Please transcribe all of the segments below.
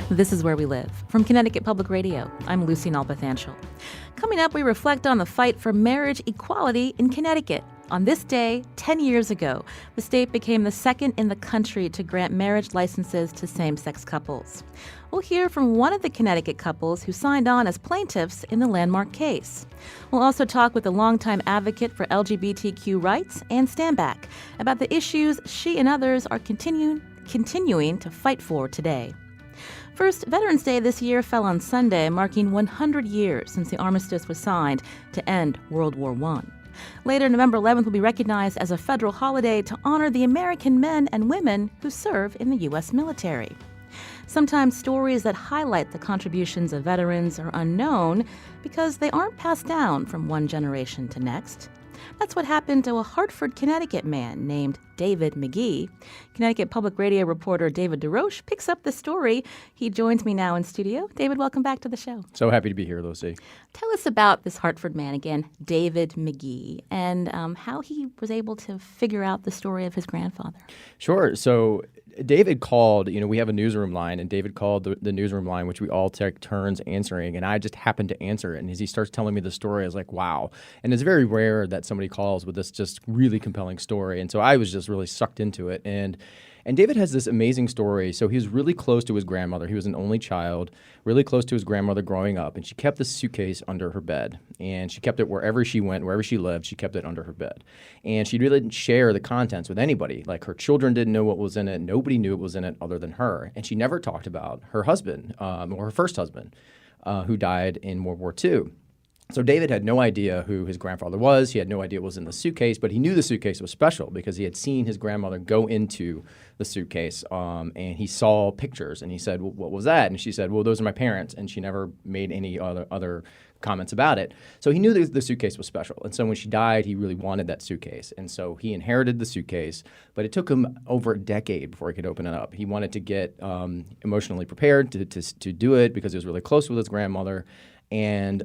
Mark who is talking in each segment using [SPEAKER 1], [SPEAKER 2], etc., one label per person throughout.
[SPEAKER 1] This is Where We Live. From Connecticut Public Radio, I'm Lucy Nalpathanchel. Coming up, we reflect on the fight for marriage equality in Connecticut. On this day, 10 years ago, the state became the second in the country to grant marriage licenses to same-sex couples. We'll hear from one of the Connecticut couples who signed on as plaintiffs in the landmark case. We'll also talk with a longtime advocate for LGBTQ rights, Ann Stanback, about the issues she and others are continuing to fight for today. First, Veterans Day this year fell on Sunday, marking 100 years since the armistice was signed to end World War I. Later, November 11th will be recognized as a federal holiday to honor the American men and women who serve in the U.S. military. Sometimes stories that highlight the contributions of veterans are unknown because they aren't passed down from one generation to next. That's what happened to a Hartford, Connecticut man named David McGee. Connecticut Public Radio reporter David DeRoche picks up the story. He joins me now in studio. David, welcome back to the show.
[SPEAKER 2] So happy to be here, Lucy.
[SPEAKER 1] Tell us about this Hartford man again, David McGee, and how he was able to figure out the story of his grandfather.
[SPEAKER 2] Sure. So David called, we have a newsroom line, and David called the newsroom line, which we all take turns answering, and I just happened to answer it. And as he starts telling me the story, I was like, wow. And it's very rare that somebody calls with this just really compelling story. And so I was just really sucked into it. And David has this amazing story. So he was really close to his grandmother. He was an only child, really close to his grandmother growing up. And she kept this suitcase under her bed. And she kept it wherever she went, wherever she lived, she kept it under her bed. And she really didn't share the contents with anybody. Like her children didn't know what was in it. Nobody knew what was in it other than her. And she never talked about her husband or her first husband who died in World War II. So David had no idea who his grandfather was. He had no idea what was in the suitcase, but he knew the suitcase was special because he had seen his grandmother go into the suitcase and he saw pictures. And he said, well, what was that? And she said, well, those are my parents. And she never made any other comments about it. So he knew that the suitcase was special. And so when she died, he really wanted that suitcase. And so he inherited the suitcase, but it took him over a decade before he could open it up. He wanted to get emotionally prepared to do it because he was really close with his grandmother. And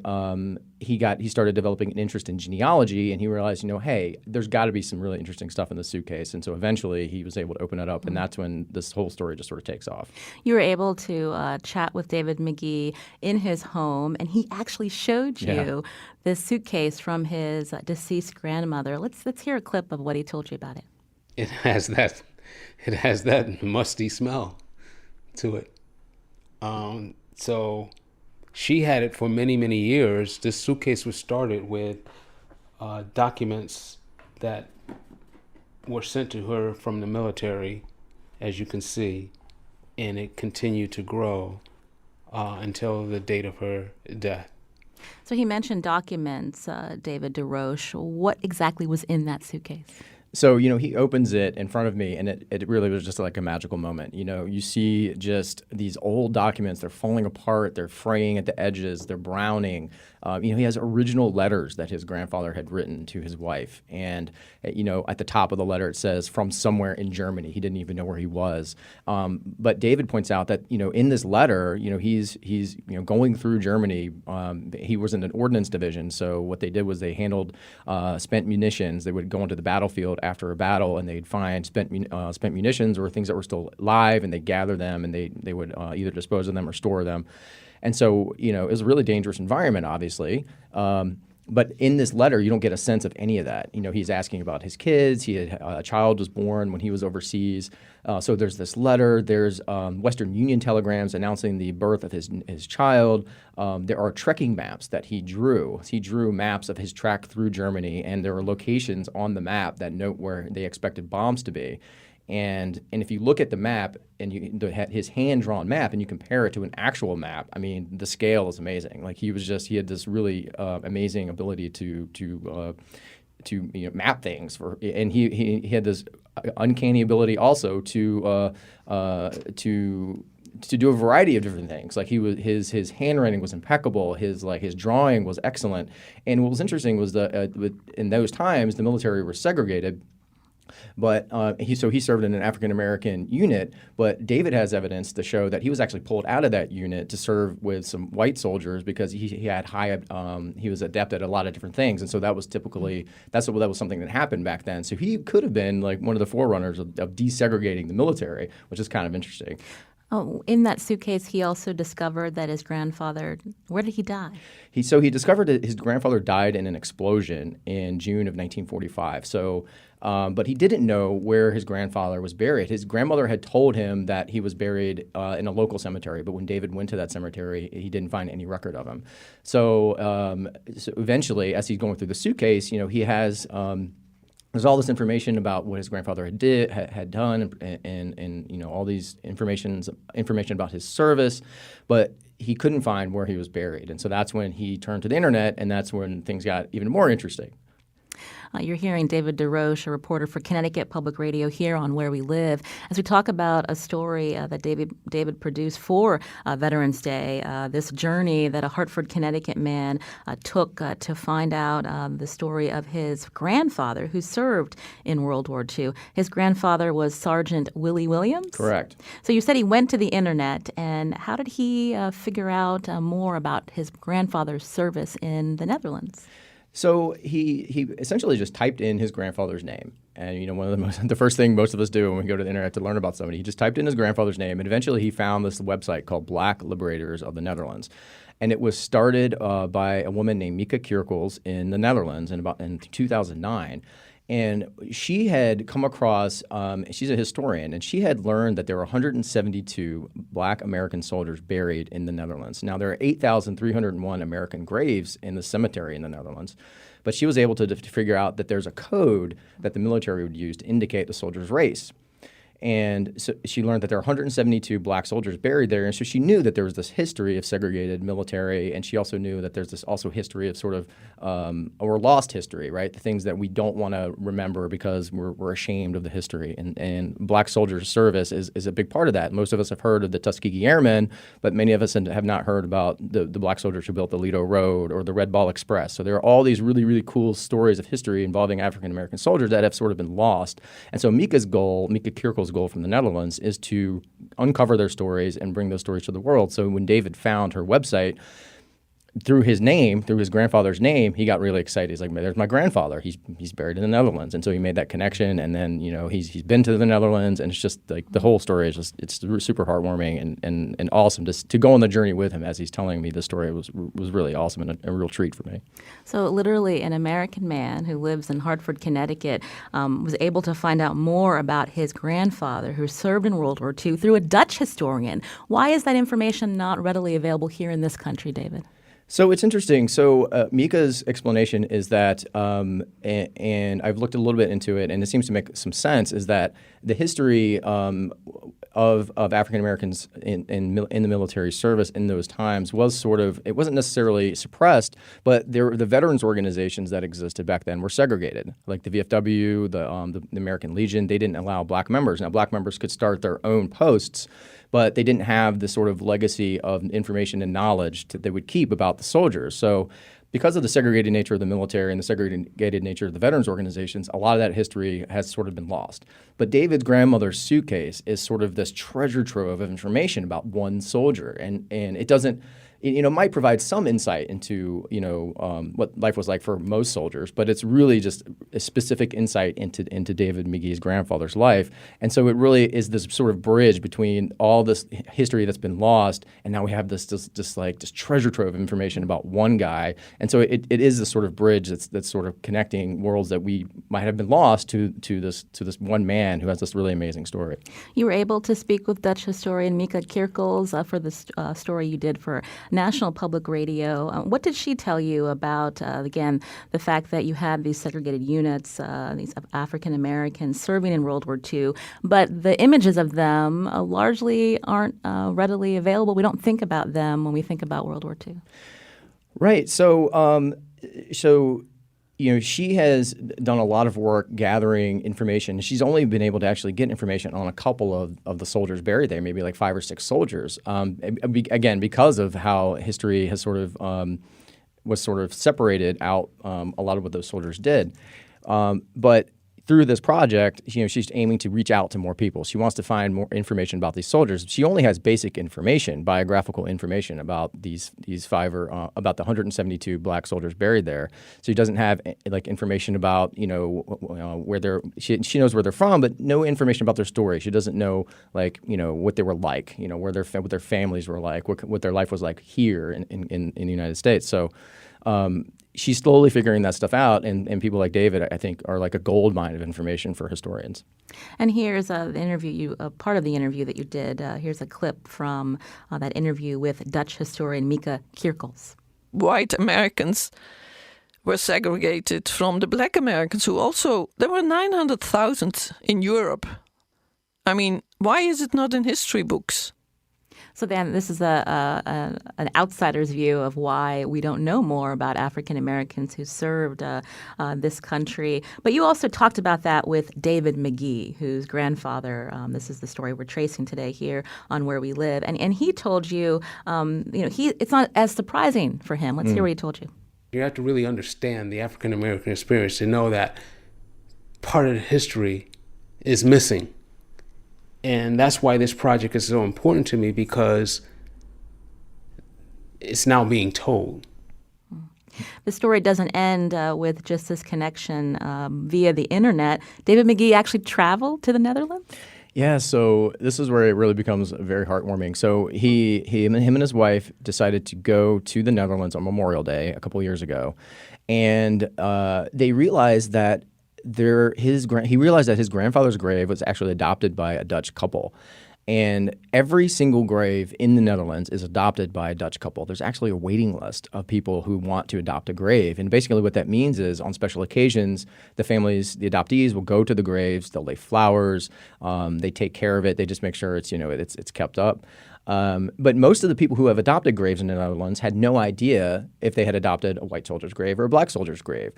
[SPEAKER 2] he started developing an interest in genealogy, and he realized, hey, there's got to be some really interesting stuff in the suitcase. And so eventually he was able to open it up, and that's when this whole story just sort of takes off.
[SPEAKER 1] You were able to chat with David McGee in his home, and he actually showed you this suitcase from his deceased grandmother. Let's hear a clip of what he told you about it.
[SPEAKER 3] It has that musty smell to it. So she had it for many, many years. This suitcase was started with documents that were sent to her from the military, as you can see, and it continued to grow until the date of her death.
[SPEAKER 1] So he mentioned documents, David DeRoche. What exactly was in that suitcase?
[SPEAKER 2] So, he opens it in front of me, and it really was just like a magical moment. You see just these old documents. They're falling apart. They're fraying at the edges. They're browning. He has original letters that his grandfather had written to his wife. And, at the top of the letter, it says, from somewhere in Germany. He didn't even know where he was. But David points out that, in this letter, he's going through Germany. He was in an ordnance division. So what they did was they handled spent munitions. They would go into the battlefield after a battle, and they'd find spent munitions or things that were still live, and they'd gather them, and they would either dispose of them or store them. And so, it was a really dangerous environment, obviously. But in this letter, you don't get a sense of any of that. He's asking about his kids. He had a child was born when he was overseas. So there's this letter. There's Western Union telegrams announcing the birth of his child. There are trekking maps that he drew. He drew maps of his trek through Germany, and there are locations on the map that note where they expected bombs to be. And if you look at the map and his hand-drawn map and you compare it to an actual map, I mean, the scale is amazing. Like he had this really amazing ability to map things and he had this uncanny ability also to do a variety of different things. Like his handwriting was impeccable. His drawing was excellent. And what was interesting was that in those times the military were segregated. But he served in an African-American unit, but David has evidence to show that he was actually pulled out of that unit to serve with some white soldiers because he had he was adept at a lot of different things. And so that was something that happened back then. So he could have been like one of the forerunners of desegregating the military, which is kind of interesting.
[SPEAKER 1] Oh, in that suitcase, he also discovered that his grandfather, where did he die?
[SPEAKER 2] He discovered that his grandfather died in an explosion in June of 1945. But he didn't know where his grandfather was buried. His grandmother had told him that he was buried in a local cemetery, but when David went to that cemetery, he didn't find any record of him. So eventually, as he's going through the suitcase, he has. There's all this information about what his grandfather had done, and all these information about his service, but he couldn't find where he was buried, and so that's when he turned to the internet, and that's when things got even more interesting.
[SPEAKER 1] You're hearing David DeRoche, a reporter for Connecticut Public Radio here on Where We Live, as we talk about a story that David produced for Veterans Day, this journey that a Hartford, Connecticut man took to find out the story of his grandfather who served in World War II. His grandfather was Sergeant Willie Williams?
[SPEAKER 2] Correct.
[SPEAKER 1] So you said he went to the internet, and how did he figure out more about his grandfather's service in the Netherlands?
[SPEAKER 2] So he essentially just typed in his grandfather's name. And, one of the first thing most of us do when we go to the internet to learn about somebody, he just typed in his grandfather's name, and eventually he found this website called Black Liberators of the Netherlands. And it was started by a woman named Mieke Kerkels in the Netherlands in 2009. And she had come across, she's a historian, and she had learned that there were 172 Black American soldiers buried in the Netherlands. Now, there are 8,301 American graves in the cemetery in the Netherlands, but she was able to figure out that there's a code that the military would use to indicate the soldier's race. And so she learned that there are 172 Black soldiers buried there. And so she knew that there was this history of segregated military. And she also knew that there's this also history of sort of, or lost history, right? The things that we don't want to remember because we're ashamed of the history. And Black soldiers' service is a big part of that. Most of us have heard of the Tuskegee Airmen, but many of us have not heard about the Black soldiers who built the Lido Road or the Red Ball Express. So there are all these really, really cool stories of history involving African-American soldiers that have sort of been lost. And so Mieke Kerkels' goal from the Netherlands is to uncover their stories and bring those stories to the world. So when David found her website, through his grandfather's name, he got really excited. He's like, "There's my grandfather. He's buried in the Netherlands." And so he made that connection. And then he's been to the Netherlands, and it's just like the whole story is just it's super heartwarming and awesome to go on the journey with him as he's telling me the story was really awesome and a real treat for me.
[SPEAKER 1] So literally, an American man who lives in Hartford, Connecticut, was able to find out more about his grandfather who served in World War II through a Dutch historian. Why is that information not readily available here in this country, David?
[SPEAKER 2] So it's interesting. So Mika's explanation is that, and I've looked a little bit into it, and it seems to make some sense, is that the history of African Americans in the military service in those times was sort of, it wasn't necessarily suppressed, but the veterans organizations that existed back then were segregated. Like the VFW, the American Legion, they didn't allow Black members. Now, Black members could start their own posts, but they didn't have the sort of legacy of information and knowledge that they would keep about the soldiers. So because of the segregated nature of the military and the segregated nature of the veterans organizations, a lot of that history has sort of been lost. But David's grandmother's suitcase is sort of this treasure trove of information about one soldier. And it doesn't, might provide some insight into, what life was like for most soldiers, but it's really just a specific insight into David Mieke's grandfather's life. And so it really is this sort of bridge between all this history that's been lost, and now we have this treasure trove of information about one guy. And so it is this sort of bridge that's sort of connecting worlds that we might have been lost to this one man who has this really amazing story.
[SPEAKER 1] You were able to speak with Dutch historian Mieke Kerkels for this story you did for National Public Radio. What did she tell you about, again, the fact that you had these segregated units, these African Americans serving in World War II, but the images of them largely aren't readily available? We don't think about them when we think about World War II. Right.
[SPEAKER 2] So she has done a lot of work gathering information. She's only been able to actually get information on a couple of the soldiers buried there, maybe like 5 or 6 soldiers. Again, because of how history has sort of was sort of separated out a lot of what those soldiers did. But through this project, she's aiming to reach out to more people. She wants to find more information about these soldiers. She only has basic information, biographical information about these about the 172 black soldiers buried there. So she doesn't have like information about where they're. She knows where they're from, but no information about their story. She doesn't know what they were like, what their families were like, what their life was like here in the United States. So. She's slowly figuring that stuff out, and people like David, I think, are like a gold mine of information for historians.
[SPEAKER 1] And here's the interview part of the interview that you did. Here's a clip from that interview with Dutch historian Mieke Kierkels.
[SPEAKER 4] White Americans were segregated from the black Americans who also, there were 900,000 in Europe. I mean, why is it not in history books?
[SPEAKER 1] So then this is an outsider's view of why we don't know more about African Americans who served this country. But you also talked about that with David McGee, whose grandfather, this is the story we're tracing today here on Where We Live. And he told you, it's not as surprising for him. Let's hear what he told you.
[SPEAKER 3] You have to really understand the African American experience to know that part of the history is missing. And that's why this project is so important to me, because it's now being told.
[SPEAKER 1] The story doesn't end with just this connection via the internet. David McGee actually traveled to the Netherlands?
[SPEAKER 2] Yeah, so this is where it really becomes very heartwarming. So him and his wife decided to go to the Netherlands on Memorial Day a couple of years ago, and they realized that he realized that his grandfather's grave was actually adopted by a Dutch couple. And every single grave in the Netherlands is adopted by a Dutch couple. There's actually a waiting list of people who want to adopt a grave. And basically what that means is on special occasions, the adoptees will go to the graves, they'll lay flowers, they take care of it, they just make sure it's kept up. But most of the people who have adopted graves in the Netherlands had no idea if they had adopted a white soldier's grave or a black soldier's grave.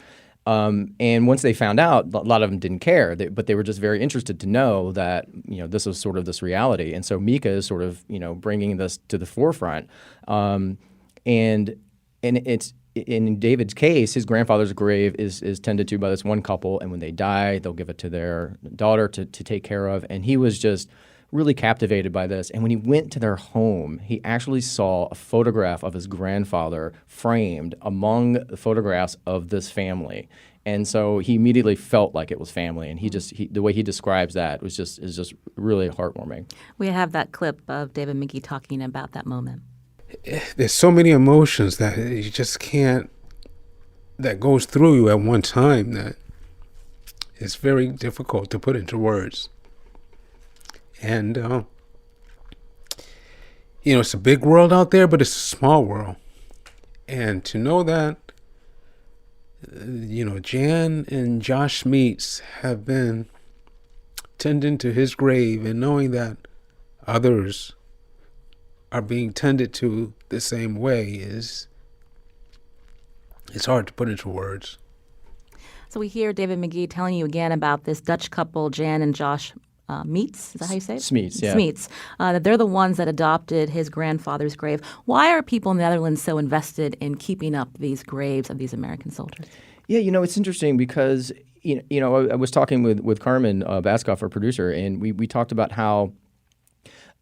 [SPEAKER 2] And once they found out, a lot of them didn't care, but they were just very interested to know that, this was sort of this reality. And so Mieke is sort of, bringing this to the forefront. And it's in David's case, his grandfather's grave is tended to by this one couple. And when they die, they'll give it to their daughter to take care of. And he was just really captivated by this. And when he went to their home, he actually saw a photograph of his grandfather framed among the photographs of this family. And so he immediately felt like it was family. And the way he describes that is just really heartwarming.
[SPEAKER 1] We have that clip of David McGee talking about that moment.
[SPEAKER 3] There's so many emotions that you just can't, that goes through you at one time, that it's very difficult to put into words. And, it's a big world out there, but it's a small world. And to know that, Jan and Josh Meets have been tending to his grave, and knowing that others are being tended to the same way it's hard to put into words.
[SPEAKER 1] So we hear David McGee telling you again about this Dutch couple, Jan and Josh Meets, is that how you say it?
[SPEAKER 2] Smeets, yeah.
[SPEAKER 1] Smeets. That they're the ones that adopted his grandfather's grave. Why are people in the Netherlands so invested in keeping up these graves of these American soldiers?
[SPEAKER 2] Yeah, it's interesting because, I was talking with Carmen Baskoff, our producer, and we talked about how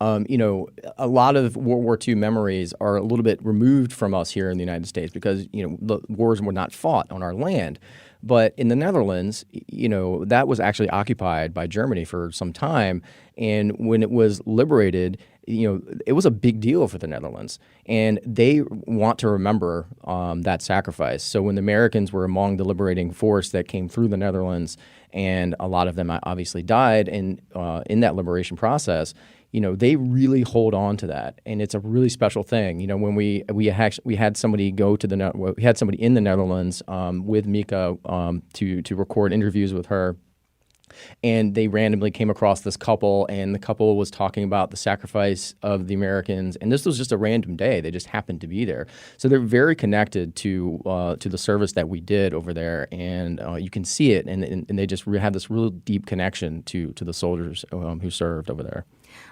[SPEAKER 2] a lot of World War II memories are a little bit removed from us here in the United States because, the wars were not fought on our land. But in the Netherlands, that was actually occupied by Germany for some time. And when it was liberated, it was a big deal for the Netherlands. And they want to remember that sacrifice. So when the Americans were among the liberating force that came through the Netherlands, and a lot of them obviously died in that liberation process, they really hold on to that, and it's a really special thing. When we had somebody we had somebody in the Netherlands with Mieke to record interviews with her, and they randomly came across this couple, and the couple was talking about the sacrifice of the Americans, and this was just a random day. They just happened to be there, so they're very connected to the service that we did over there, and you can see it, and they just have this real deep connection to the soldiers who served over there.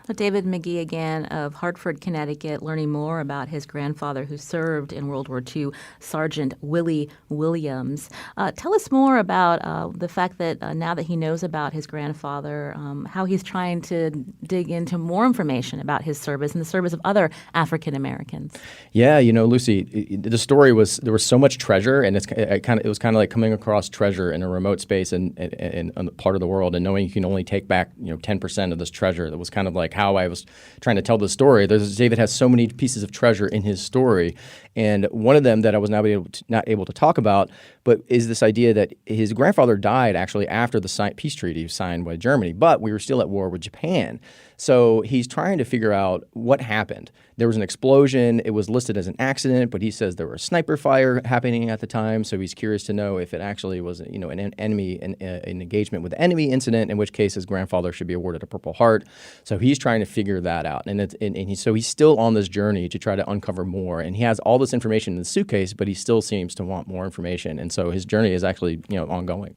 [SPEAKER 1] So David McGee again of Hartford, Connecticut, learning more about his grandfather who served in World War II, Sergeant Willie Williams. Tell us more about the fact that now that he knows about his grandfather, how he's trying to dig into more information about his service and the service of other African Americans.
[SPEAKER 2] Yeah, Lucy, the story was there was so much treasure, and it was kind of like coming across treasure in a remote space in a part of the world, and knowing you can only take back 10% of this treasure. That was kind of like how I was trying to tell the story. David has so many pieces of treasure in his story, and one of them that I was not able to talk about, but is this idea that his grandfather died actually after the peace treaty was signed by Germany, but we were still at war with Japan. So he's trying to figure out what happened. There was an explosion. It was listed as an accident, but he says there was sniper fire happening at the time. So he's curious to know if it actually was, an enemy, an engagement with the enemy incident, in which case his grandfather should be awarded a Purple Heart. So he's trying to figure that out. So he's still on this journey to try to uncover more. And he has all this information in the suitcase, but he still seems to want more information. And so his journey is actually, ongoing.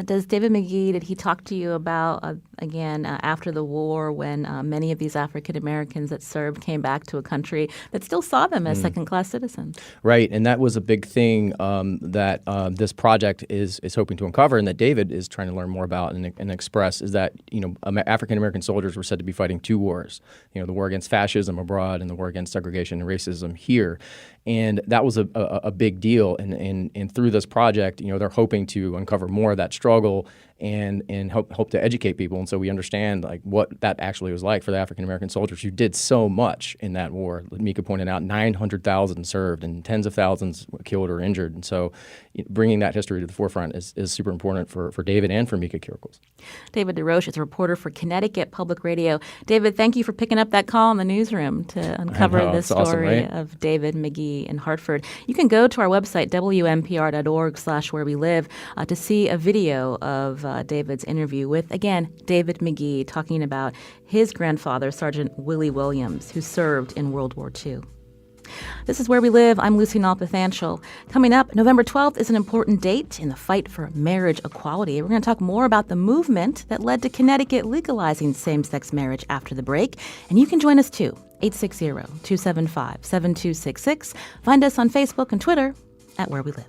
[SPEAKER 1] Does David McGee, did he talk to you about, after the war when many of these African Americans that served came back to a country that still saw them as second-class citizens? Right,
[SPEAKER 2] and that was a big thing that this project is hoping to uncover, and that David is trying to learn more about and express, is that, African American soldiers were said to be fighting two wars, the war against fascism abroad and the war against segregation and racism here. And that was a big deal. And through this project, they're hoping to uncover more of that struggle and hope to educate people. And so we understand what that actually was like for the African American soldiers who did so much in that war. Mika pointed out 900,000 served and tens of thousands killed or injured. And so bringing that history to the forefront is super important for David and for Mika Kierkegaard. David
[SPEAKER 1] DeRoche is a reporter for Connecticut Public Radio. David, thank you for picking up that call in the newsroom to uncover this story
[SPEAKER 2] awesome, right?
[SPEAKER 1] of David McGee in Hartford. You can go to our website, WNPR.org/where we live, to see a video of David's interview with, again, David McGee, talking about his grandfather, Sergeant Willie Williams, who served in World War II. This is Where We Live. I'm Lucy Nalpathanchel. Coming up, November 12th is an important date in the fight for marriage equality. We're going to talk more about the movement that led to Connecticut legalizing same-sex marriage after the break. And you can join us too, 860-275-7266. Find us on Facebook and Twitter at Where We Live.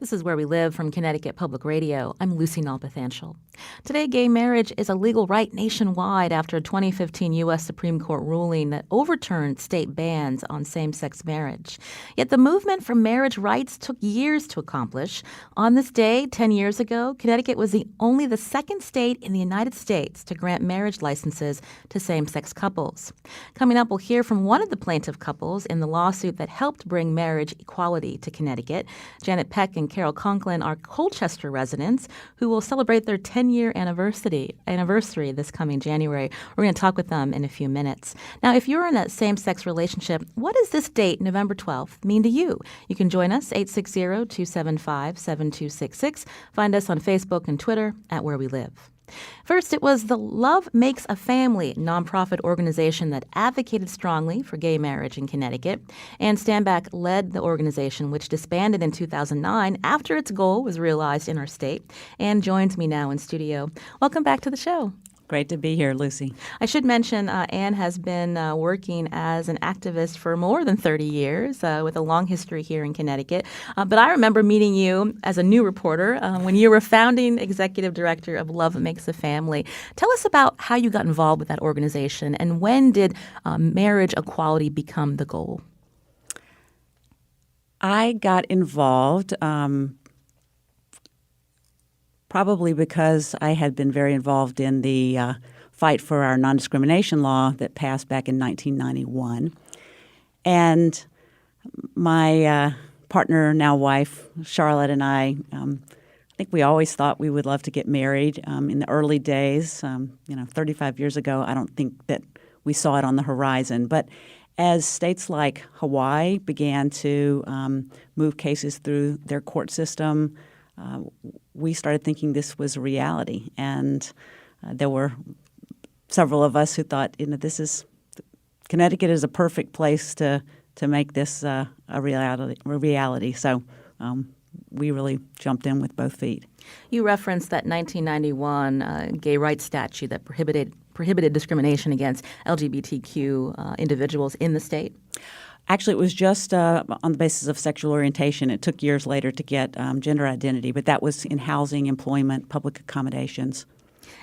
[SPEAKER 1] This is Where We Live from Connecticut Public Radio. I'm Lucy Nalpathanchel. Today, gay marriage is a legal right nationwide after a 2015 U.S. Supreme Court ruling that overturned state bans on same-sex marriage. Yet the movement for marriage rights took years to accomplish. On this day, 10 years ago, Connecticut was only the second state in the United States to grant marriage licenses to same-sex couples. Coming up, we'll hear from one of the plaintiff couples in the lawsuit that helped bring marriage equality to Connecticut. Janet Peck and Carol Conklin are Colchester residents who will celebrate their 10-year anniversary this coming January. We're going to talk with them in a few minutes. Now, if you're in a same-sex relationship, what does this date, November 12th, mean to you? You can join us, 860-275-7266. Find us on Facebook and Twitter at Where We Live. First, it was the Love Makes a Family nonprofit organization that advocated strongly for gay marriage in Connecticut. Ann Stanback led the organization, which disbanded in 2009 after its goal was realized in our state. Ann joins me now in studio. Welcome back to the show.
[SPEAKER 5] Great to be here, Lucy.
[SPEAKER 1] I should mention Ann has been working as an activist for more than 30 years with a long history here in Connecticut. But I remember meeting you as a new reporter when you were founding executive director of Love Makes a Family. Tell us about how you got involved with that organization and when did marriage equality become the goal?
[SPEAKER 5] I got involved probably because I had been very involved in the fight for our non-discrimination law that passed back in 1991. And my partner, now wife, Charlotte, and I think we always thought we would love to get married. In the early days, 35 years ago, I don't think that we saw it on the horizon. But as states like Hawaii began to move cases through their court system, we started thinking this was a reality. And there were several of us who thought, Connecticut is a perfect place to make this a reality. So we really jumped in with both feet.
[SPEAKER 1] You referenced that 1991 gay rights statute that prohibited discrimination against LGBTQ individuals in the state.
[SPEAKER 5] Actually, it was just on the basis of sexual orientation. It took years later to get gender identity, but that was in housing, employment, public accommodations.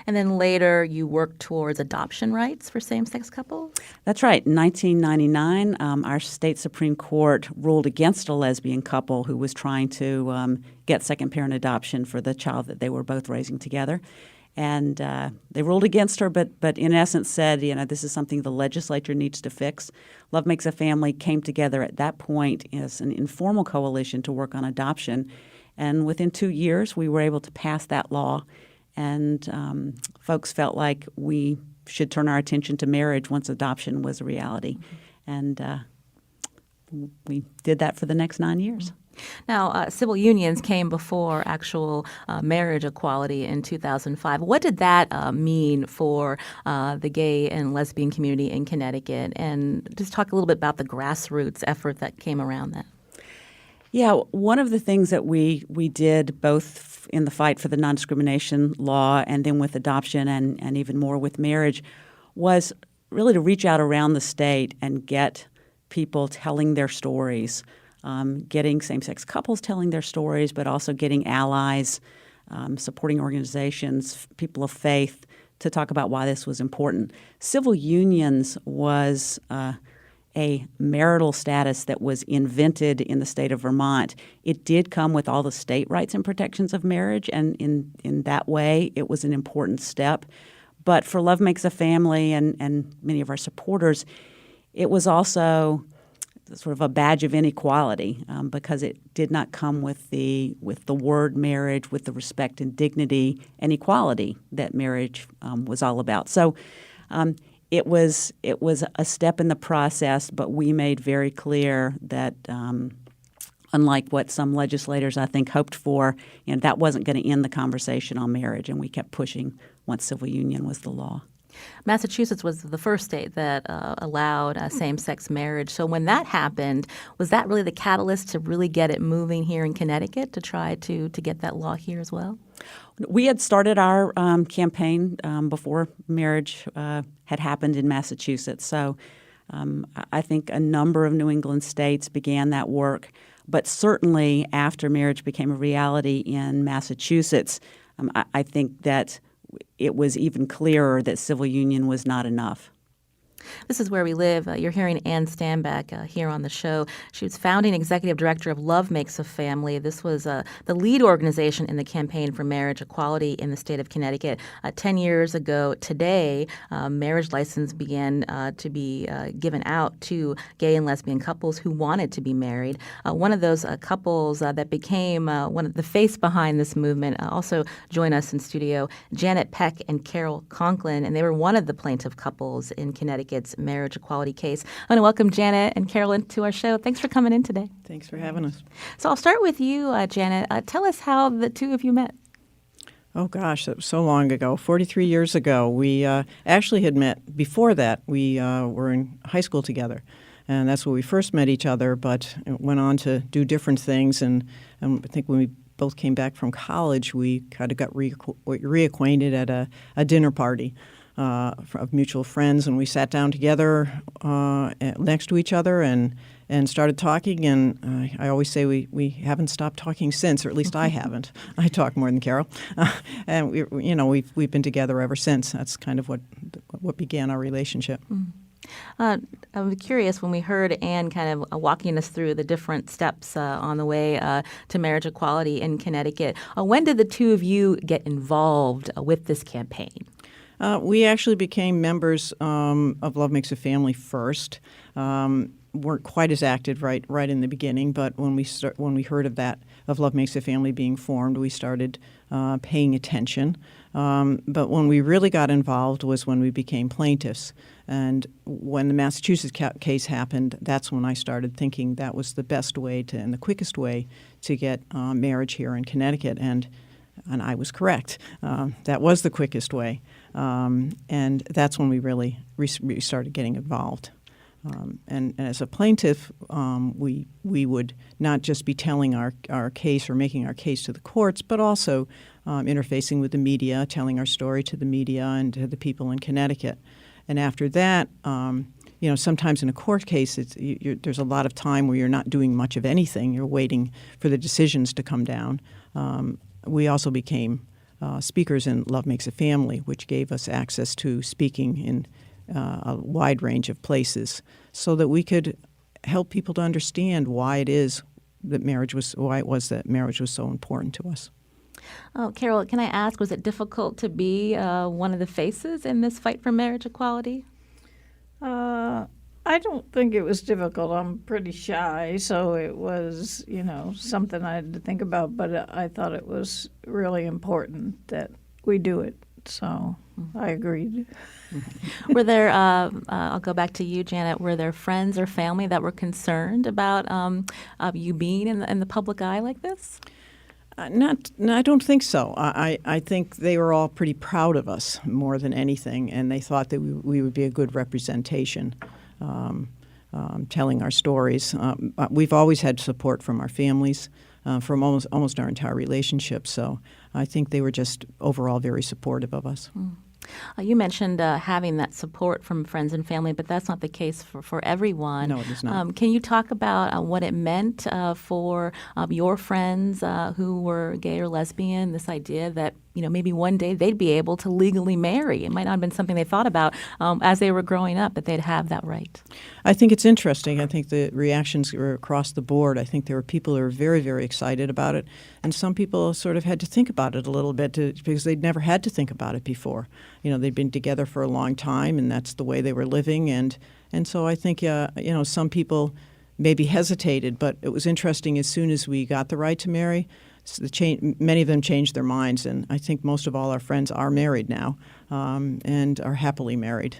[SPEAKER 1] And then later you worked towards adoption rights for same-sex couples?
[SPEAKER 5] That's right. In 1999, our state Supreme Court ruled against a lesbian couple who was trying to get second-parent adoption for the child that they were both raising together. And they ruled against her, but in essence said, this is something the legislature needs to fix. Love Makes a Family came together at that point as an informal coalition to work on adoption. And within 2 years, we were able to pass that law. And folks felt like we should turn our attention to marriage once adoption was a reality. And we did that for the next 9 years.
[SPEAKER 1] Now, civil unions came before actual marriage equality in 2005. What did that mean for the gay and lesbian community in Connecticut? And just talk a little bit about the grassroots effort that came around that.
[SPEAKER 5] Yeah, one of the things that we did both in the fight for the non-discrimination law and then with adoption and even more with marriage was really to reach out around the state and get people telling their stories. Getting same-sex couples telling their stories, but also getting allies, supporting organizations, people of faith to talk about why this was important. Civil unions was a marital status that was invented in the state of Vermont. It did come with all the state rights and protections of marriage, and in that way it was an important step. But for Love Makes a Family and many of our supporters, it was also sort of a badge of inequality because it did not come with the word marriage, with the respect and dignity and equality that marriage was all about. So it was a step in the process, but we made very clear that unlike what some legislators I think hoped for, that wasn't going to end the conversation on marriage, and we kept pushing once civil union was the law.
[SPEAKER 1] Massachusetts was the first state that allowed same-sex marriage. So when that happened, was that really the catalyst to really get it moving here in Connecticut to try to get that law here as well?
[SPEAKER 5] We had started our campaign before marriage had happened in Massachusetts. So I think a number of New England states began that work. But certainly after marriage became a reality in Massachusetts, I think that it was even clearer that civil union was not enough.
[SPEAKER 1] This is Where We Live. You're hearing Ann Stanback here on the show. She was founding executive director of Love Makes a Family. This was the lead organization in the campaign for marriage equality in the state of Connecticut. 10 years ago today, marriage license began to be given out to gay and lesbian couples who wanted to be married. One of those couples that became one of the face behind this movement also joined us in studio, Janet Peck and Carol Conklin, and they were one of the plaintiff couples in Connecticut's marriage equality case. I want to welcome Janet and Carolyn to our show. Thanks for coming in today.
[SPEAKER 6] Thanks for having us.
[SPEAKER 1] So I'll start with you, Janet. Tell us how the two of you met.
[SPEAKER 6] Oh, gosh, that was so long ago, 43 years ago. We actually had met before that. We were in high school together, and that's where we first met each other, but went on to do different things. And I think when we both came back from college, we kind of got reacquainted at a dinner party of mutual friends, and we sat down together next to each other and started talking. And I always say we haven't stopped talking since, or at least I haven't. I talk more than Carol, and we've been together ever since. That's kind of what began our relationship.
[SPEAKER 1] I was curious when we heard Anne kind of walking us through the different steps on the way to marriage equality in Connecticut. When did the two of you get involved with this campaign?
[SPEAKER 6] We actually became members of Love Makes a Family first. Weren't quite as active right in the beginning, but when we heard of that of Love Makes a Family being formed, we started paying attention. But when we really got involved was when we became plaintiffs. And when the Massachusetts case happened, that's when I started thinking that was the best way to, and the quickest way to get marriage here in Connecticut. And I was correct. That was the quickest way. And that's when we really started getting involved. And as a plaintiff, we would not just be telling our case or making our case to the courts, but also interfacing with the media, telling our story to the media and to the people in Connecticut. And after that, sometimes in a court case, there's a lot of time where you're not doing much of anything. You're waiting for the decisions to come down. We also became speakers in Love Makes a Family, which gave us access to speaking in a wide range of places so that we could help people to understand why it was that marriage was so important to us.
[SPEAKER 1] Oh, Carol, can I ask, was it difficult to be one of the faces in this fight for marriage equality?
[SPEAKER 7] I don't think it was difficult. I'm pretty shy, so it was, something I had to think about, but I thought it was really important that we do it. So I agreed.
[SPEAKER 1] Were there, I'll go back to you, Janet, were there friends or family that were concerned about you being in the public eye like this?
[SPEAKER 6] No, I don't think so. I think they were all pretty proud of us more than anything, and they thought that we would be a good representation, telling our stories. We've always had support from our families, from almost our entire relationship, so I think they were just overall very supportive of us.
[SPEAKER 1] You mentioned having that support from friends and family, but that's not the case for everyone.
[SPEAKER 6] No, it is not.
[SPEAKER 1] Can you talk about what it meant for your friends who were gay or lesbian, this idea that maybe one day they'd be able to legally marry? It might not have been something they thought about as they were growing up, that they'd have that right.
[SPEAKER 6] I think it's interesting. I think the reactions were across the board. I think there were people who were very, very excited about it, and some people sort of had to think about it a little bit because they'd never had to think about it before. They'd been together for a long time, and that's the way they were living. And so I think, some people maybe hesitated, but it was interesting as soon as we got the right to marry, many of them changed their minds, and I think most of all our friends are married now and are happily married.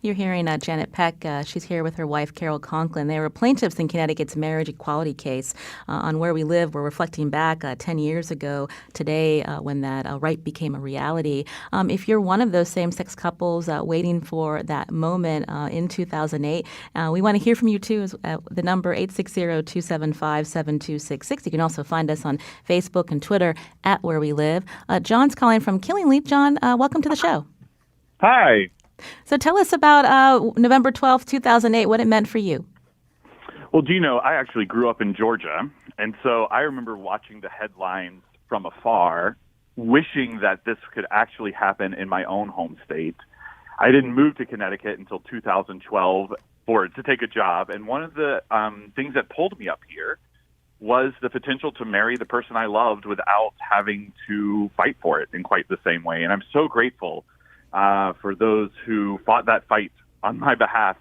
[SPEAKER 1] You're hearing Janet Peck. She's here with her wife, Carol Conklin. They were plaintiffs in Connecticut's marriage equality case. On Where We Live, we're reflecting back 10 years ago today when that right became a reality. If you're one of those same-sex couples waiting for that moment in 2008, we want to hear from you, too. The number 860-275-7266. You can also find us on Facebook and Twitter at Where We Live. John's calling from Killingly. John, welcome to the show.
[SPEAKER 8] Hi.
[SPEAKER 1] So tell us about November 12th, 2008, what it meant for you.
[SPEAKER 8] Well, I actually grew up in Georgia, and so I remember watching the headlines from afar, wishing that this could actually happen in my own home state. I didn't move to Connecticut until 2012 to take a job, and one of the things that pulled me up here was the potential to marry the person I loved without having to fight for it in quite the same way, and I'm so grateful for those who fought that fight on my behalf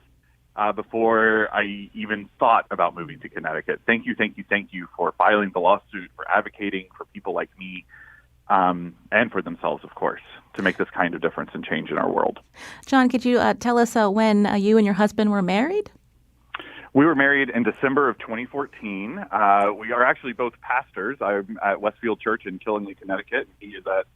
[SPEAKER 8] before I even thought about moving to Connecticut. Thank you for filing the lawsuit, for advocating for people like me, and for themselves, of course, to make this kind of difference and change in our world.
[SPEAKER 1] John, could you tell us when you and your husband were married?
[SPEAKER 8] We were married in December of 2014. We are actually both pastors. I'm at Westfield Church in Killingly, Connecticut. He is at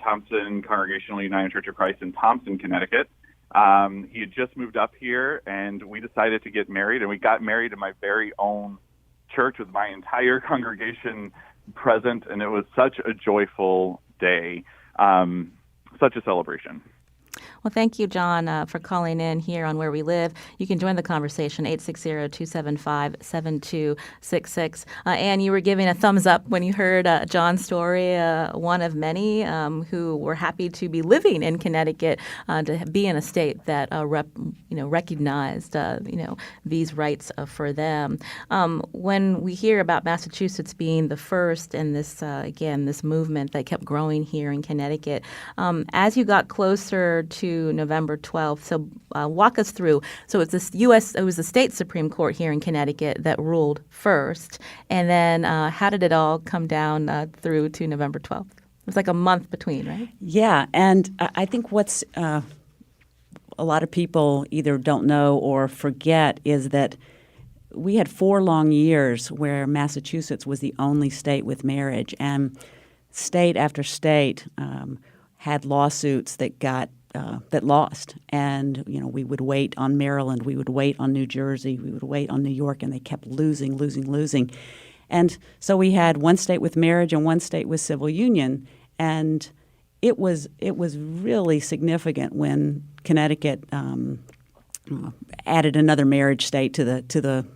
[SPEAKER 8] Thompson Congregational United Church of Christ in Thompson, Connecticut. He had just moved up here, and we decided to get married, and we got married in my very own church with my entire congregation present, and it was such a joyful day, such a celebration.
[SPEAKER 1] Well, thank you, John, for calling in here on Where We Live. You can join the conversation, 860-275-7266. Anne, you were giving a thumbs up when you heard John's story, one of many who were happy to be living in Connecticut, to be in a state that recognized these rights for them. When we hear about Massachusetts being the first in this, this movement that kept growing here in Connecticut, as you got closer to to November 12th. So walk us through. So it was the state Supreme Court here in Connecticut that ruled first. And then how did it all come down through to November 12th? It was like a month between, right?
[SPEAKER 5] Yeah, and I think what's a lot of people either don't know or forget is that we had 4 long years where Massachusetts was the only state with marriage, and state after state had lawsuits that lost. And we would wait on Maryland, we would wait on New Jersey, we would wait on New York, and they kept losing. And so we had one state with marriage and one state with civil union, and it was really significant when Connecticut added another marriage state to the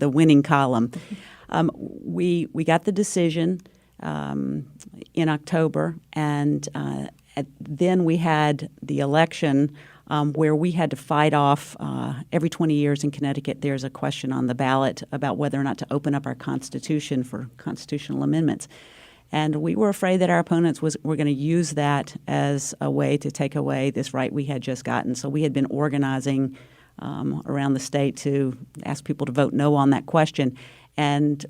[SPEAKER 5] winning column. We got the decision in October, and then we had the election where we had to fight off every 20 years in Connecticut. There's a question on the ballot about whether or not to open up our Constitution for constitutional amendments. And we were afraid that our opponents were going to use that as a way to take away this right we had just gotten. So we had been organizing around the state to ask people to vote no on that question. And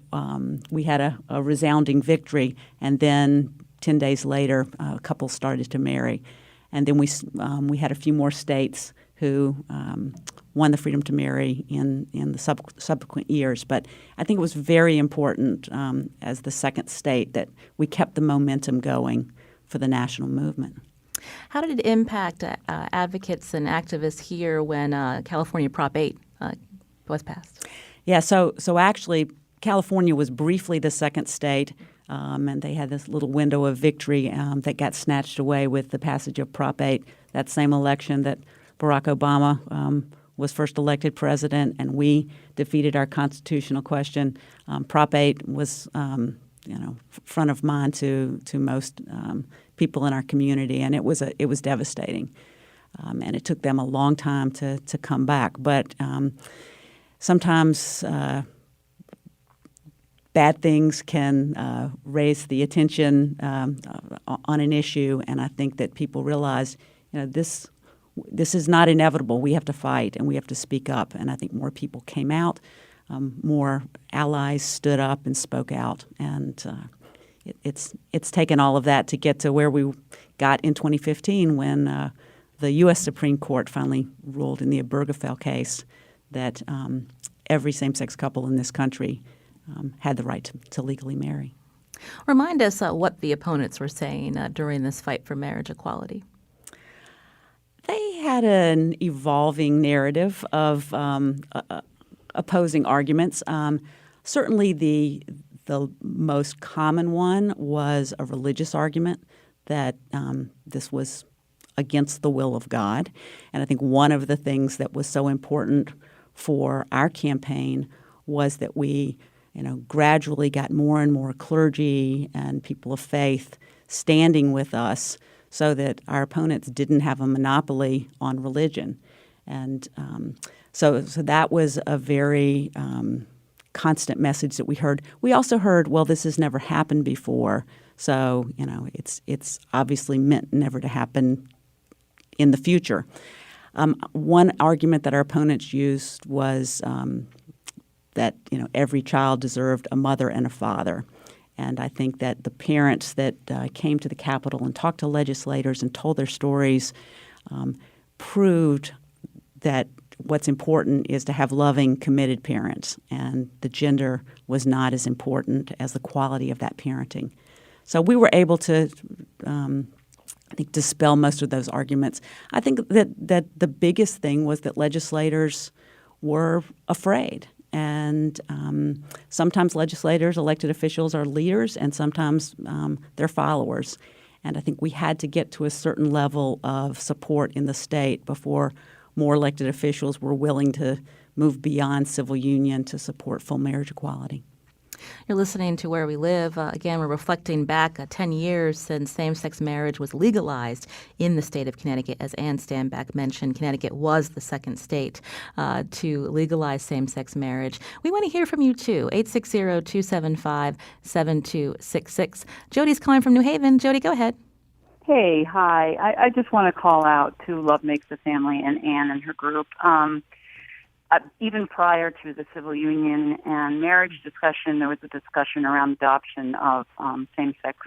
[SPEAKER 5] we had a resounding victory. And then 10 days later, couples started to marry. And then we had a few more states who won the freedom to marry in the subsequent years. But I think it was very important as the second state that we kept the momentum going for the national movement.
[SPEAKER 1] How did it impact advocates and activists here when California Prop 8 was passed?
[SPEAKER 5] Yeah, so actually California was briefly the second state, and they had this little window of victory that got snatched away with the passage of Prop 8, that same election that Barack Obama was first elected president, and we defeated our constitutional question. Prop 8 was front of mind to most people in our community, and it was devastating. And it took them a long time to come back. But sometimes bad things can raise the attention on an issue, and I think that people realize, this is not inevitable. We have to fight, and we have to speak up. And I think more people came out, more allies stood up and spoke out, and it's taken all of that to get to where we got in 2015 when the U.S. Supreme Court finally ruled in the Obergefell case that every same-sex couple in this country had the right to legally marry.
[SPEAKER 1] Remind us what the opponents were saying during this fight for marriage equality.
[SPEAKER 5] They had an evolving narrative of opposing arguments. Certainly the most common one was a religious argument that this was against the will of God. And I think one of the things that was so important for our campaign was that we gradually got more and more clergy and people of faith standing with us so that our opponents didn't have a monopoly on religion. And so that was a very constant message that we heard. We also heard, well, this has never happened before, so it's obviously meant never to happen in the future. One argument that our opponents used was that every child deserved a mother and a father. And I think that the parents that came to the Capitol and talked to legislators and told their stories proved that what's important is to have loving, committed parents, and the gender was not as important as the quality of that parenting. So we were able to, I think, dispel most of those arguments. I think that the biggest thing was that legislators were afraid. And sometimes legislators, elected officials, are leaders, and sometimes they're followers. And I think we had to get to a certain level of support in the state before more elected officials were willing to move beyond civil union to support full marriage equality.
[SPEAKER 1] You're listening to Where We Live. Again, we're reflecting back 10 years since same-sex marriage was legalized in the state of Connecticut. As Ann Stanback mentioned, Connecticut was the second state to legalize same-sex marriage. We want to hear from you, too. 860-275-7266. Jody's calling from New Haven. Jody, go ahead.
[SPEAKER 9] Hey, hi. I just want to call out to Love Makes the Family and Anne and her group. Even prior to the civil union and marriage discussion, there was a discussion around adoption of same-sex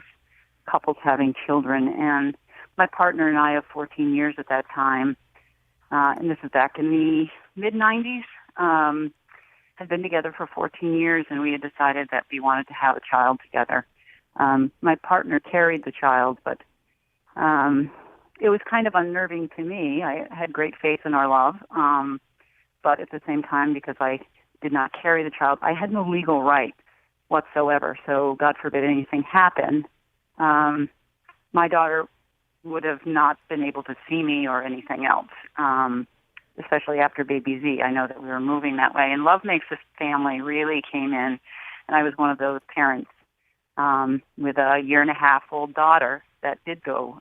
[SPEAKER 9] couples having children. And my partner and I of 14 years at that time, and this is back in the mid-'90s, had been together for 14 years, and we had decided that we wanted to have a child together. My partner carried the child, but it was kind of unnerving to me. I had great faith in our love, but at the same time, because I did not carry the child, I had no legal right whatsoever. So God forbid anything happened, my daughter would have not been able to see me or anything else, especially after baby Z. I know that we were moving that way. And Love Makes a Family really came in, and I was one of those parents with a 1.5-year-old daughter that did go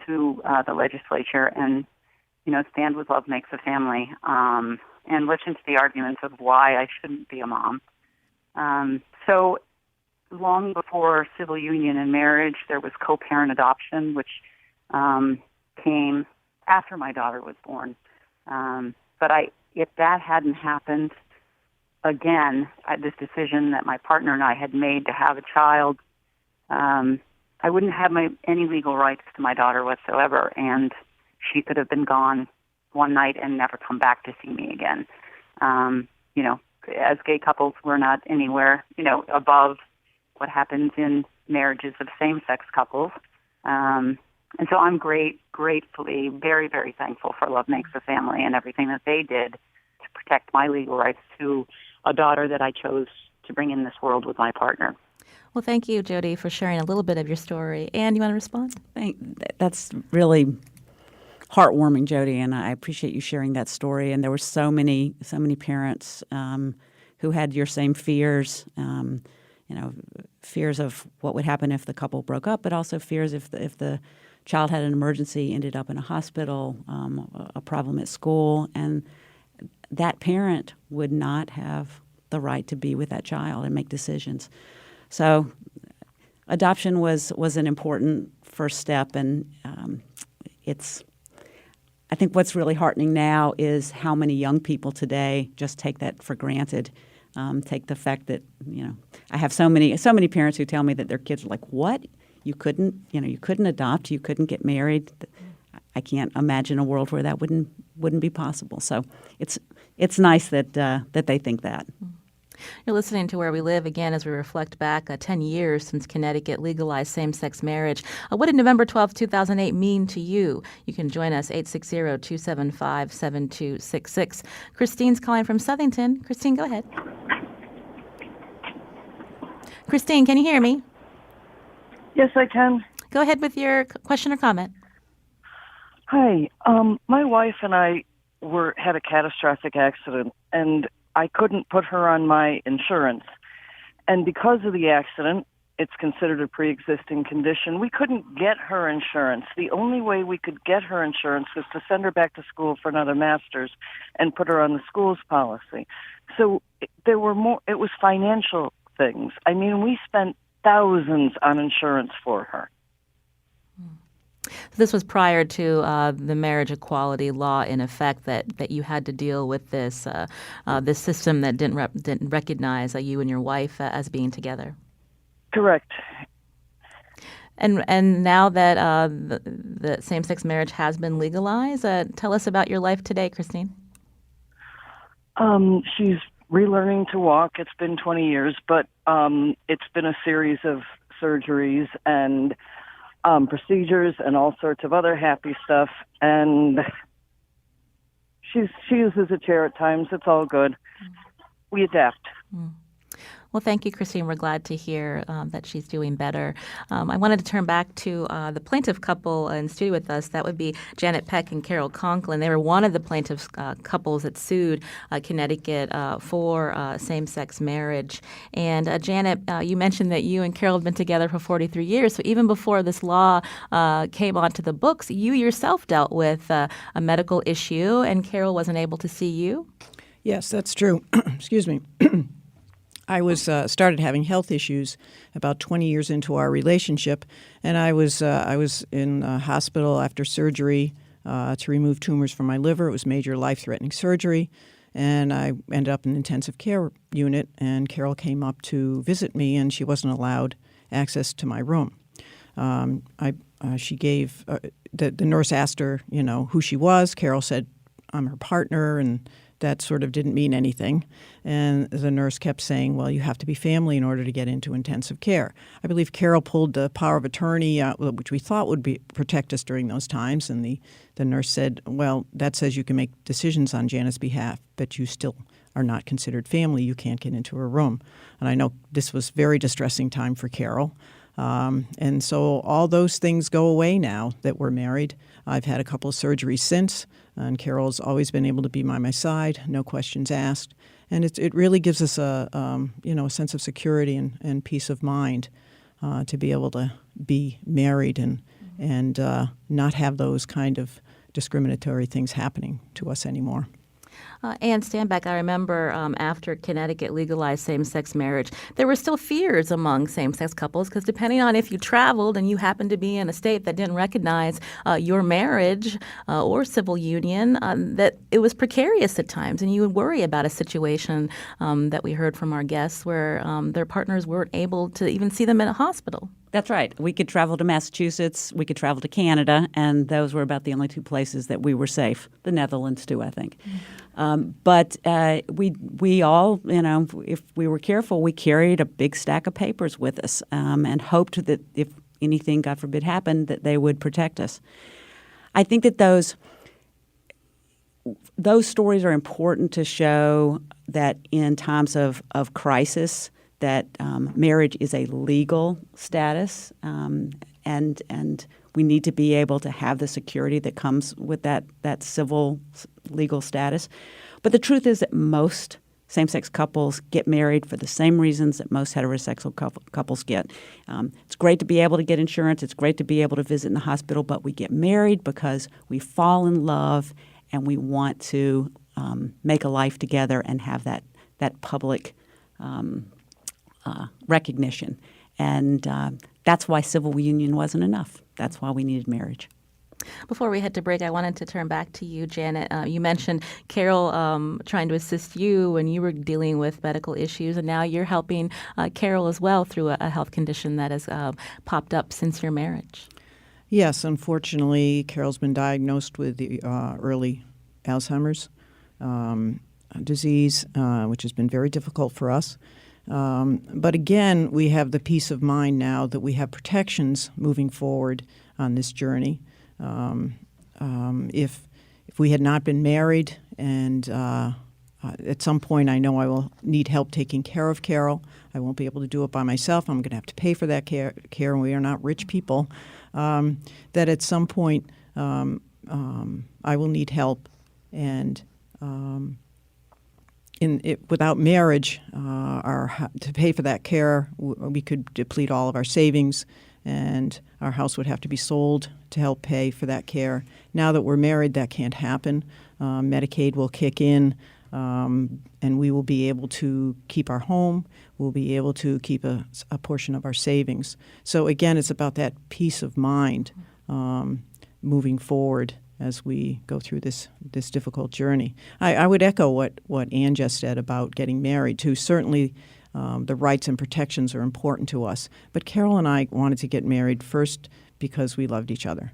[SPEAKER 9] to the legislature and, stand with Love Makes a Family and listen to the arguments of why I shouldn't be a mom. So long before civil union and marriage, there was co-parent adoption, which came after my daughter was born. But if that hadn't happened, again, this decision that my partner and I had made to have a child, I wouldn't have any legal rights to my daughter whatsoever, and she could have been gone one night and never come back to see me again. As gay couples, we're not anywhere, above what happens in marriages of same-sex couples. And so I'm gratefully, very, very thankful for Love Makes a Family and everything that they did to protect my legal rights to a daughter that I chose to bring in this world with my partner.
[SPEAKER 1] Well, thank you, Jody, for sharing a little bit of your story. Anne, you want to respond?
[SPEAKER 5] That's really heartwarming, Jody, and I appreciate you sharing that story. And there were so many parents who had your same fears, fears of what would happen if the couple broke up, but also fears if the child had an emergency, ended up in a hospital, a problem at school, and that parent would not have the right to be with that child and make decisions. So adoption was an important first step, and I think what's really heartening now is how many young people today just take that for granted. Take the fact that I have so many parents who tell me that their kids are like, "What? You couldn't adopt, you couldn't get married." I can't imagine a world where that wouldn't be possible. So it's nice that they think that.
[SPEAKER 1] You're listening to Where We Live again as we reflect back 10 years since Connecticut legalized same-sex marriage. What did November 12, 2008 mean to you? You can join us 860-275-7266. Christine's calling from Southington. Christine, go ahead. Christine, can you hear me?
[SPEAKER 10] Yes, I can.
[SPEAKER 1] Go ahead with your question or comment.
[SPEAKER 10] Hi. My wife and I had a catastrophic accident, and I couldn't put her on my insurance. And because of the accident, it's considered a pre-existing condition. We couldn't get her insurance. The only way we could get her insurance was to send her back to school for another master's and put her on the school's policy. So it was financial things. I mean, we spent thousands on insurance for her.
[SPEAKER 1] This was prior to the marriage equality law in effect that you had to deal with this system that didn't recognize you and your wife as being together.
[SPEAKER 10] Correct.
[SPEAKER 1] And now that the same-sex marriage has been legalized, tell us about your life today, Christine.
[SPEAKER 10] She's relearning to walk. It's been 20 years, but it's been a series of surgeries and procedures and all sorts of other happy stuff. And she uses a chair at times. It's all good. We adapt.
[SPEAKER 1] Well, thank you, Christine. We're glad to hear that she's doing better. I wanted to turn back to the plaintiff couple in studio with us. That would be Janet Peck and Carol Conklin. They were one of the plaintiff couples that sued Connecticut for same-sex marriage. And Janet, you mentioned that you and Carol have been together for 43 years. So even before this law came onto the books, you yourself dealt with a medical issue, and Carol wasn't able to see you?
[SPEAKER 6] Yes, that's true. Excuse me. I was started having health issues about 20 years into our relationship, and I was in a hospital after surgery to remove tumors from my liver. It was major life-threatening surgery, and I ended up in an intensive care unit. And Carol came up to visit me, and she wasn't allowed access to my room. She gave the nurse asked her, who she was. Carol said, "I'm her partner," and that sort of didn't mean anything. And the nurse kept saying, "Well, you have to be family in order to get into intensive care." I believe Carol pulled the power of attorney, which we thought would protect us during those times. And the nurse said, "Well, that says you can make decisions on Janet's behalf, but you still are not considered family. You can't get into her room." And I know this was a very distressing time for Carol. And so all those things go away now that we're married. I've had a couple of surgeries since, and Carol's always been able to be by my side, no questions asked. And it really gives us a sense of security and peace of mind to be able to be married and not have those kind of discriminatory things happening to us anymore.
[SPEAKER 1] Ann Standback, I remember after Connecticut legalized same-sex marriage, there were still fears among same-sex couples because depending on if you traveled and you happened to be in a state that didn't recognize your marriage or civil union, that it was precarious at times, and you would worry about a situation that we heard from our guests where their partners weren't able to even see them in a hospital.
[SPEAKER 5] That's right. We could travel to Massachusetts, we could travel to Canada, and those were about the only two places that we were safe. The Netherlands, too, I think. But we all, if we were careful, we carried a big stack of papers with us and hoped that if anything, God forbid, happened, that they would protect us. I think that those stories are important to show that in times of crisis, that marriage is a legal status, and we need to be able to have the security that comes with that civil legal status. But the truth is that most same-sex couples get married for the same reasons that most heterosexual couples get. It's great to be able to get insurance. It's great to be able to visit in the hospital, but we get married because we fall in love and we want to make a life together and have that public recognition. And that's why civil union wasn't enough. That's why we needed marriage.
[SPEAKER 1] Before we head to break, I wanted to turn back to you, Janet. You mentioned Carol trying to assist you when you were dealing with medical issues, and now you're helping Carol as well through a health condition that has popped up since your marriage.
[SPEAKER 6] Yes, unfortunately, Carol's been diagnosed with the early Alzheimer's disease, which has been very difficult for us. But again, we have the peace of mind now that we have protections moving forward on this journey. If we had not been married, and at some point I know I will need help taking care of Carol, I won't be able to do it by myself. I'm going to have to pay for that care, and we are not rich people. That at some point I will need help, and without marriage, to pay for that care, we could deplete all of our savings, and our house would have to be sold to help pay for that care. Now that we're married, that can't happen. Medicaid will kick in, and we will be able to keep our home. We'll be able to keep a portion of our savings. So again, it's about that peace of mind moving forward as we go through this difficult journey. I would echo what Ann just said about getting married, too. Certainly the rights and protections are important to us. But Carol and I wanted to get married first because we loved each other.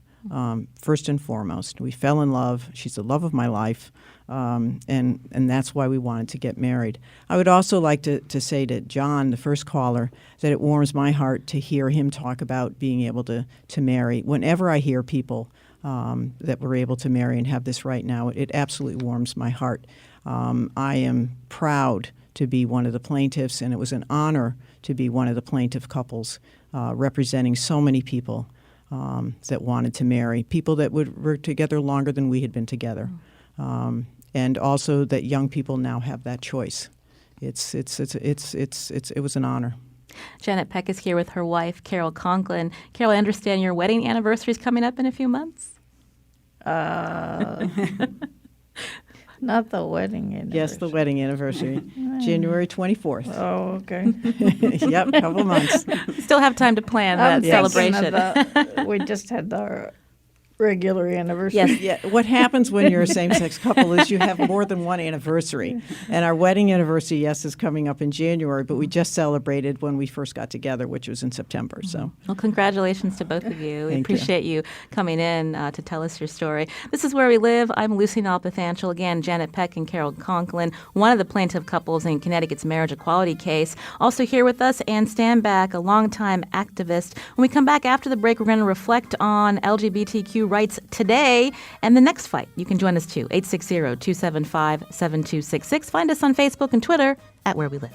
[SPEAKER 6] First and foremost, we fell in love. She's the love of my life, and that's why we wanted to get married. I would also like to say to John, the first caller, that it warms my heart to hear him talk about being able to marry. Whenever I hear people that were able to marry and have this right now, it absolutely warms my heart. I am proud to be one of the plaintiffs, and it was an honor to be one of the plaintiff couples representing so many people that wanted to marry, people that were together longer than we had been together, and also that young people now have that choice. It was an honor.
[SPEAKER 1] Janet Peck is here with her wife, Carol Conklin. Carol, I understand your wedding anniversary is coming up in a few months?
[SPEAKER 7] Not the wedding anniversary.
[SPEAKER 6] Yes, the wedding anniversary, January 24th.
[SPEAKER 7] Oh, okay.
[SPEAKER 6] Yep, couple months.
[SPEAKER 1] Still have time to plan
[SPEAKER 7] I'm
[SPEAKER 1] that
[SPEAKER 7] thinking
[SPEAKER 1] celebration.
[SPEAKER 7] we just had our regular anniversary.
[SPEAKER 1] Yes.
[SPEAKER 6] Yeah, what happens when you're a same-sex couple is you have more than one anniversary. And our wedding anniversary, yes, is coming up in January, but we just celebrated when we first got together, which was in September. So,
[SPEAKER 1] Well, congratulations to both of you. We
[SPEAKER 6] Thank you.
[SPEAKER 1] appreciate you coming in to tell us your story. This is Where We Live. I'm Lucy Nalpathanchel. Again, Janet Peck and Carol Conklin, one of the plaintiff couples in Connecticut's marriage equality case. Also here with us, Ann Stanback, a longtime activist. When we come back after the break, we're going to reflect on LGBTQ rights today and the next fight. You can join us too, 860-275-7266. Find us on Facebook and Twitter at Where We Live.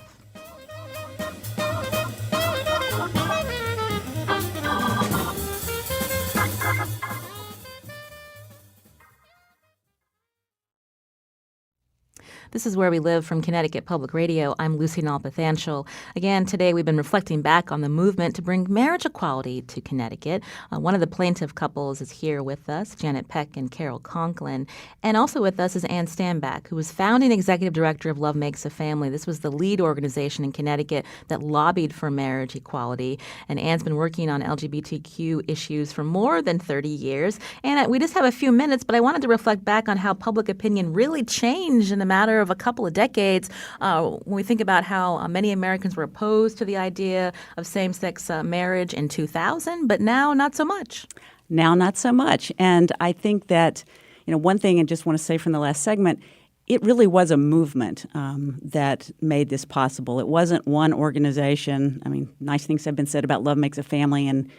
[SPEAKER 1] This is Where We Live from Connecticut Public Radio. I'm Lucy Nalpathanchel. Again, today we've been reflecting back on the movement to bring marriage equality to Connecticut. One of the plaintiff couples is here with us, Janet Peck and Carol Conklin. And also with us is Ann Stanback, who was founding executive director of Love Makes a Family. This was the lead organization in Connecticut that lobbied for marriage equality. And Ann's been working on LGBTQ issues for more than 30 years. And we just have a few minutes, but I wanted to reflect back on how public opinion really changed in a matter of a couple of decades when we think about how many Americans were opposed to the idea of same-sex marriage in 2000, but now not so much.
[SPEAKER 5] Now not so much. And I think that, one thing I just want to say from the last segment, it really was a movement that made this possible. It wasn't one organization. I mean, nice things have been said about Love Makes a Family, and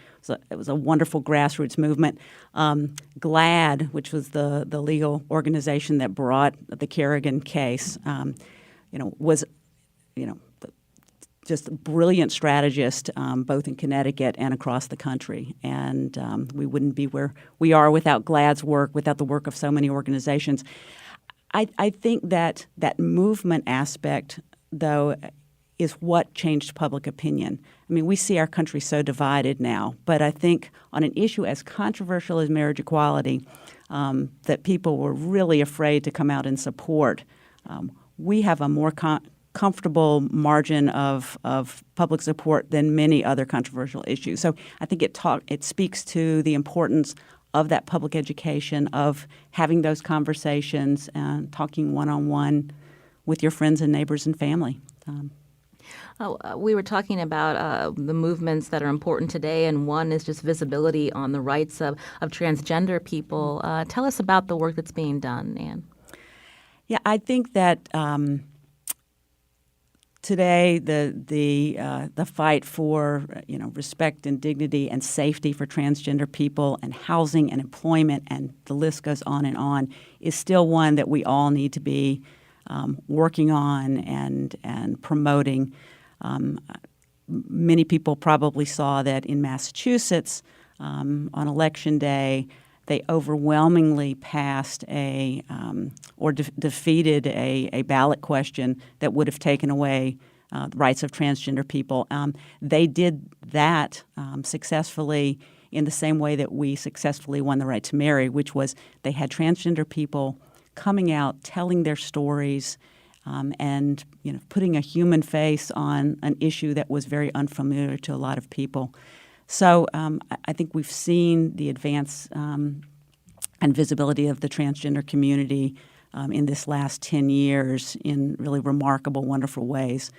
[SPEAKER 5] it was a wonderful grassroots movement. GLAAD, which was the legal organization that brought the Kerrigan case, was, just a brilliant strategist, both in Connecticut and across the country. And we wouldn't be where we are without GLAAD's work, without the work of so many organizations. I think that movement aspect, though, is what changed public opinion. I mean, we see our country so divided now, but I think on an issue as controversial as marriage equality, that people were really afraid to come out and support. We have a more comfortable margin of public support than many other controversial issues. So I think it speaks to the importance of that public education, of having those conversations and talking one-on-one with your friends and neighbors and family.
[SPEAKER 1] We were talking about the movements that are important today, and one is just visibility on the rights of transgender people. Tell us about the work that's being done, Ann.
[SPEAKER 5] Yeah, I think that today the fight for respect and dignity and safety for transgender people and housing and employment, and the list goes on, is still one that we all need to be working on and promoting. Many people probably saw that in Massachusetts on Election Day, they overwhelmingly passed defeated a ballot question that would have taken away the rights of transgender people. They did that successfully in the same way that we successfully won the right to marry, which was they had transgender people coming out, telling their stories, and putting a human face on an issue that was very unfamiliar to a lot of people. So I think we've seen the advance and visibility of the transgender community in this last 10 years in really remarkable, wonderful ways.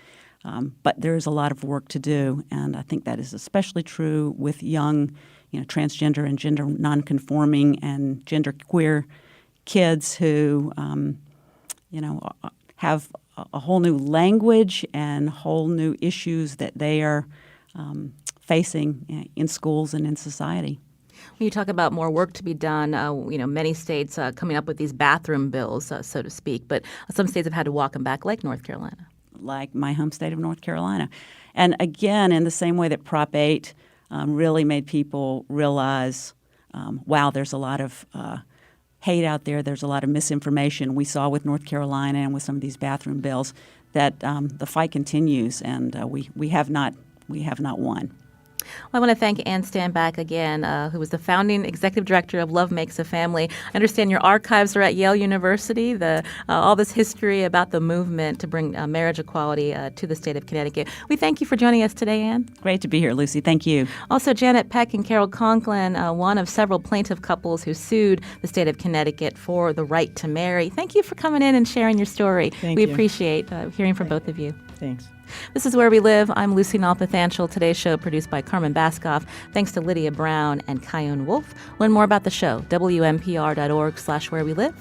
[SPEAKER 5] But there's a lot of work to do, and I think that is especially true with young, transgender and gender nonconforming and genderqueer kids who, have a whole new language and whole new issues that they are facing in schools and in society.
[SPEAKER 1] When you talk about more work to be done, many states coming up with these bathroom bills, so to speak, but some states have had to walk them back, like North Carolina.
[SPEAKER 5] Like my home state of North Carolina. And again, in the same way that Prop 8 really made people realize, wow, there's a lot of hate out there, there's a lot of misinformation. We saw with North Carolina and with some of these bathroom bills that the fight continues, and we have not won.
[SPEAKER 1] I want to thank Ann Stanback again, who was the founding executive director of Love Makes a Family. I understand your archives are at Yale University, all this history about the movement to bring marriage equality to the state of Connecticut. We thank you for joining us today, Ann.
[SPEAKER 5] Great to be here, Lucy. Thank you.
[SPEAKER 1] Also, Janet Peck and Carol Conklin, one of several plaintiff couples who sued the state of Connecticut for the right to marry. Thank you for coming in and sharing your story.
[SPEAKER 6] Thank
[SPEAKER 1] we
[SPEAKER 6] you.
[SPEAKER 1] appreciate hearing from both of you.
[SPEAKER 6] Thanks.
[SPEAKER 1] This is Where We Live. I'm Lucy Nalpathanchel. Today's show produced by Carmen Baskoff. Thanks to Lydia Brown and Kyone Wolf. Learn more about the show, WNPR.org/wherewelive.